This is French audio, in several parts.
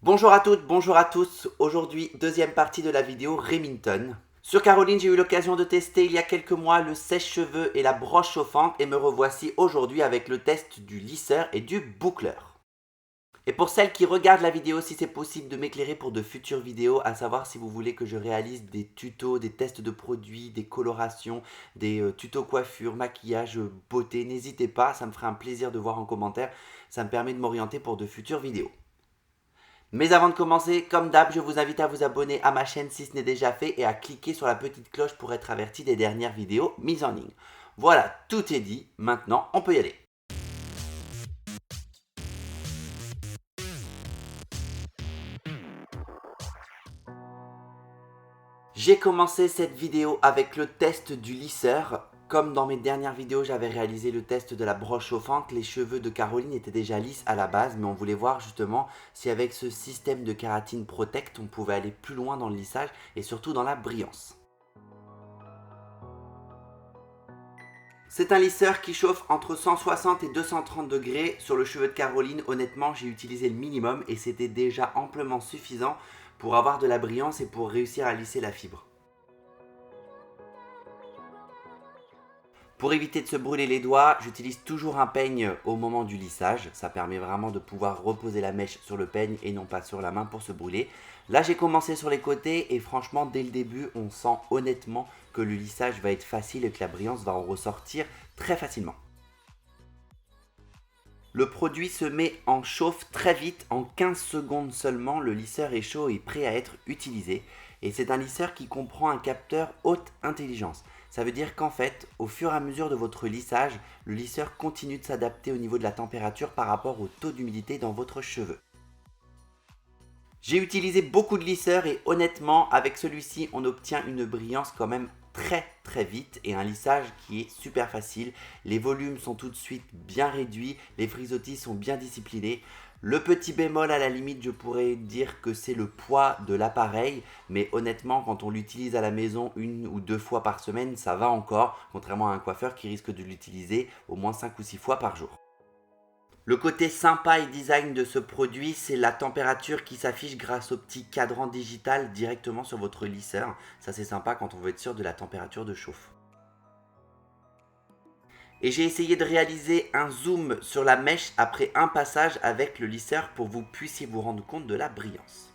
Bonjour à toutes, bonjour à tous. Aujourd'hui, deuxième partie de la vidéo Remington. Sur Caroline, j'ai eu l'occasion de tester il y a quelques mois le sèche-cheveux et la broche chauffante et me revoici aujourd'hui avec le test du lisseur et du boucleur. Et pour celles qui regardent la vidéo, si c'est possible de m'éclairer pour de futures vidéos, à savoir si vous voulez que je réalise des tutos, des tests de produits, des colorations, des tutos coiffure, maquillage, beauté, n'hésitez pas, ça me ferait un plaisir de voir en commentaire, ça me permet de m'orienter pour de futures vidéos. Mais avant de commencer, comme d'hab, je vous invite à vous abonner à ma chaîne si ce n'est déjà fait et à cliquer sur la petite cloche pour être averti des dernières vidéos mises en ligne. Voilà, tout est dit, maintenant on peut y aller. J'ai commencé cette vidéo avec le test du lisseur. Comme dans mes dernières vidéos, j'avais réalisé le test de la broche chauffante, les cheveux de Caroline étaient déjà lisses à la base, mais on voulait voir justement si avec ce système de kératine Protect, on pouvait aller plus loin dans le lissage et surtout dans la brillance. C'est un lisseur qui chauffe entre 160 et 230 degrés. Sur le cheveu de Caroline, honnêtement, j'ai utilisé le minimum et c'était déjà amplement suffisant pour avoir de la brillance et pour réussir à lisser la fibre. Pour éviter de se brûler les doigts, j'utilise toujours un peigne au moment du lissage. Ça permet vraiment de pouvoir reposer la mèche sur le peigne et non pas sur la main pour se brûler. Là, j'ai commencé sur les côtés et franchement, dès le début, on sent honnêtement que le lissage va être facile et que la brillance va en ressortir très facilement. Le produit se met en chauffe très vite, en 15 secondes seulement, le lisseur est chaud et prêt à être utilisé. Et c'est un lisseur qui comprend un capteur haute intelligence. Ça veut dire qu'en fait, au fur et à mesure de votre lissage, le lisseur continue de s'adapter au niveau de la température par rapport au taux d'humidité dans votre cheveu. J'ai utilisé beaucoup de lisseurs et honnêtement, avec celui-ci, on obtient une brillance quand même très vite et un lissage qui est super facile. Les volumes sont tout de suite bien réduits, les frisottis sont bien disciplinés. Le petit bémol, à la limite, je pourrais dire que c'est le poids de l'appareil, mais honnêtement, quand on l'utilise à la maison une ou deux fois par semaine, ça va encore, contrairement à un coiffeur qui risque de l'utiliser au moins 5 ou 6 fois par jour. Le côté sympa et design de ce produit, c'est la température qui s'affiche grâce au petit cadran digital directement sur votre lisseur. Ça, c'est sympa quand on veut être sûr de la température de chauffe. Et j'ai essayé de réaliser un zoom sur la mèche après un passage avec le lisseur pour que vous puissiez vous rendre compte de la brillance.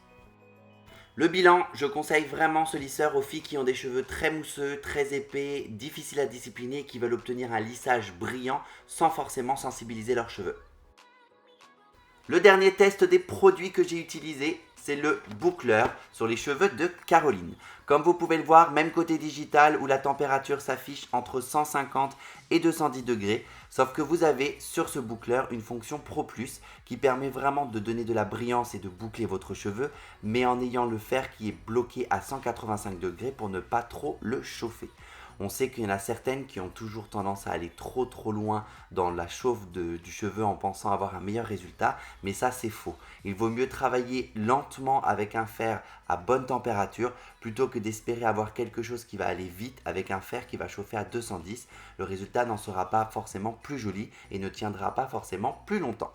Le bilan, je conseille vraiment ce lisseur aux filles qui ont des cheveux très mousseux, très épais, difficiles à discipliner et qui veulent obtenir un lissage brillant sans forcément sensibiliser leurs cheveux. Le dernier test des produits que j'ai utilisé, c'est le boucleur sur les cheveux de Caroline. Comme vous pouvez le voir, même côté digital où la température s'affiche entre 150 et 210 degrés, sauf que vous avez sur ce boucleur une fonction Pro Plus qui permet vraiment de donner de la brillance et de boucler votre cheveu, mais en ayant le fer qui est bloqué à 185 degrés pour ne pas trop le chauffer. On sait qu'il y en a certaines qui ont toujours tendance à aller trop loin dans la chauffe du cheveu en pensant avoir un meilleur résultat, mais ça c'est faux. Il vaut mieux travailler lentement avec un fer à bonne température plutôt que d'espérer avoir quelque chose qui va aller vite avec un fer qui va chauffer à 210. Le résultat n'en sera pas forcément plus joli et ne tiendra pas forcément plus longtemps.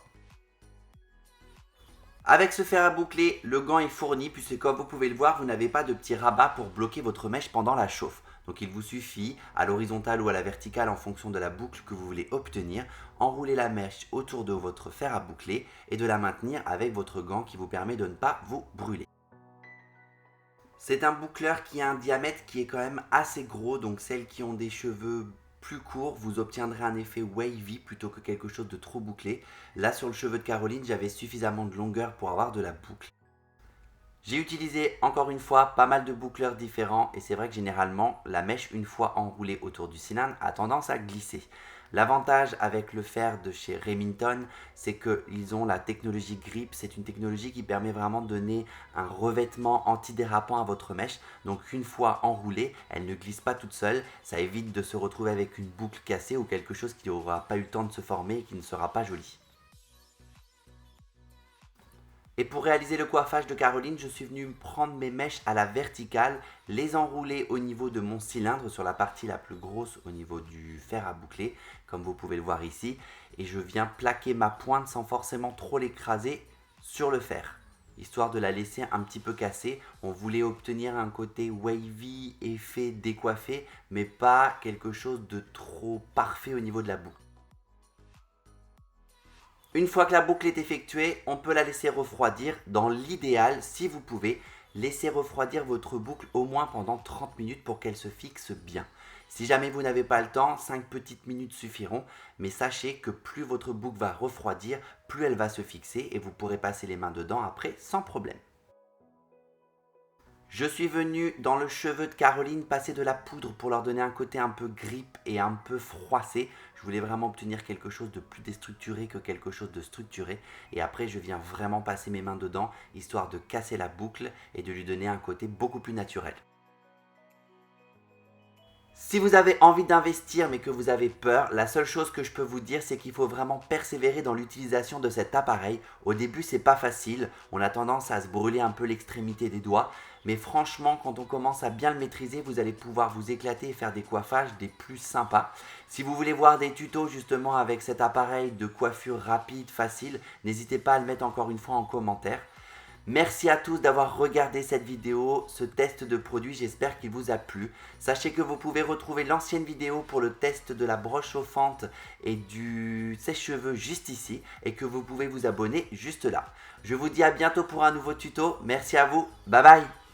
Avec ce fer à boucler, le gant est fourni puisque comme vous pouvez le voir, vous n'avez pas de petit rabat pour bloquer votre mèche pendant la chauffe. Donc il vous suffit, à l'horizontale ou à la verticale en fonction de la boucle que vous voulez obtenir, enrouler la mèche autour de votre fer à boucler et de la maintenir avec votre gant qui vous permet de ne pas vous brûler. C'est un boucleur qui a un diamètre qui est quand même assez gros, donc celles qui ont des cheveux plus courts, vous obtiendrez un effet wavy plutôt que quelque chose de trop bouclé. Là sur le cheveu de Caroline, j'avais suffisamment de longueur pour avoir de la boucle. J'ai utilisé encore une fois pas mal de boucleurs différents et c'est vrai que généralement la mèche une fois enroulée autour du cylindre a tendance à glisser. L'avantage avec le fer de chez Remington, c'est qu'ils ont la technologie Grip. C'est une technologie qui permet vraiment de donner un revêtement antidérapant à votre mèche. Donc une fois enroulée, elle ne glisse pas toute seule. Ça évite de se retrouver avec une boucle cassée ou quelque chose qui n'aura pas eu le temps de se former et qui ne sera pas joli. Et pour réaliser le coiffage de Caroline, je suis venu prendre mes mèches à la verticale, les enrouler au niveau de mon cylindre sur la partie la plus grosse au niveau du fer à boucler, comme vous pouvez le voir ici, et je viens plaquer ma pointe sans forcément trop l'écraser sur le fer. histoire de la laisser un petit peu cassée. On voulait obtenir un côté wavy, effet décoiffé, mais pas quelque chose de trop parfait au niveau de la boucle. Une fois que la boucle est effectuée, on peut la laisser refroidir. Dans l'idéal, si vous pouvez, laissez refroidir votre boucle au moins pendant 30 minutes pour qu'elle se fixe bien. Si jamais vous n'avez pas le temps, 5 petites minutes suffiront, mais sachez que plus votre boucle va refroidir, plus elle va se fixer et vous pourrez passer les mains dedans après sans problème. Je suis venu dans le cheveu de Caroline passer de la poudre pour leur donner un côté un peu grippe et un peu froissé. Je voulais vraiment obtenir quelque chose de plus déstructuré que quelque chose de structuré. Et après, je viens vraiment passer mes mains dedans, histoire de casser la boucle et de lui donner un côté beaucoup plus naturel. Si vous avez envie d'investir mais que vous avez peur, la seule chose que je peux vous dire, c'est qu'il faut vraiment persévérer dans l'utilisation de cet appareil. Au début, c'est pas facile, on a tendance à se brûler un peu l'extrémité des doigts, mais franchement, quand on commence à bien le maîtriser, vous allez pouvoir vous éclater et faire des coiffages des plus sympas. Si vous voulez voir des tutos justement avec cet appareil de coiffure rapide, facile, n'hésitez pas à le mettre encore une fois en commentaire. Merci à tous d'avoir regardé cette vidéo, ce test de produit, j'espère qu'il vous a plu. Sachez que vous pouvez retrouver l'ancienne vidéo pour le test de la broche chauffante et du sèche-cheveux juste ici et que vous pouvez vous abonner juste là. Je vous dis à bientôt pour un nouveau tuto, merci à vous, bye bye.